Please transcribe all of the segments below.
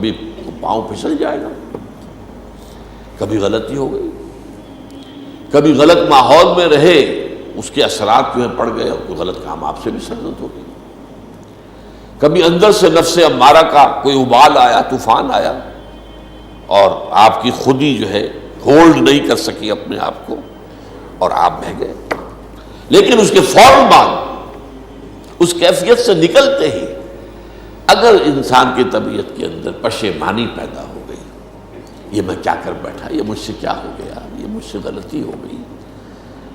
کبھی پاؤں پھسل جائے گا، کبھی غلطی ہو گئی، کبھی غلط ماحول میں رہے، اس کے اثرات جو ہیں پڑ گئے اور کوئی غلط کام آپ سے بھی سرزد ہو گئی، کبھی اندر سے نفس امارہ کا کوئی ابال آیا، طوفان آیا اور آپ کی خودی جو ہے ہولڈ نہیں کر سکی اپنے آپ کو اور آپ بہہ گئے۔ لیکن اس کے فوراً بعد اس کیفیت سے نکلتے ہی اگر انسان کی طبیعت کے اندر پشیمانی پیدا ہو گئی، یہ میں کیا کر بیٹھا، یہ مجھ سے کیا ہو گیا، یہ مجھ سے غلطی ہو گئی،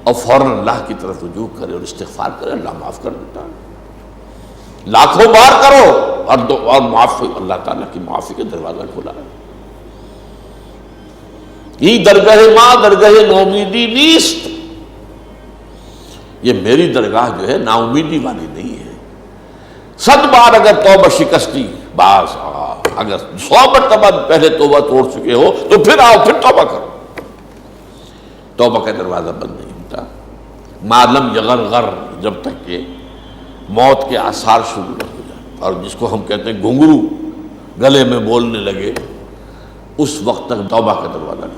اور فوراً اللہ کی طرف رجوع کرے اور استغفار کرے، اللہ معاف کر دیتا ہے۔ لاکھوں بار کرو اور معافی، اللہ تعالیٰ کی معافی کا دروازہ کھلا ہے۔ یہ درگاہ ماں درگاہ نومیدی نیست، یہ میری درگاہ جو ہے نا امیدی والی نہیں ہے۔ 100 بار اگر توبہ شکستی، بعض اگر 100 مرتبہ پہلے توبہ توڑ چکے ہو تو پھر آؤ، پھر توبہ کرو، توبہ کا دروازہ بند نہیں ہوتا۔ معلم یغرغر، جب تک کہ موت کے آثار شروع نہ ہو جائے، اور جس کو ہم کہتے ہیں گھنگرو گلے میں بولنے لگے، اس وقت تک توبہ کا دروازہ نہیں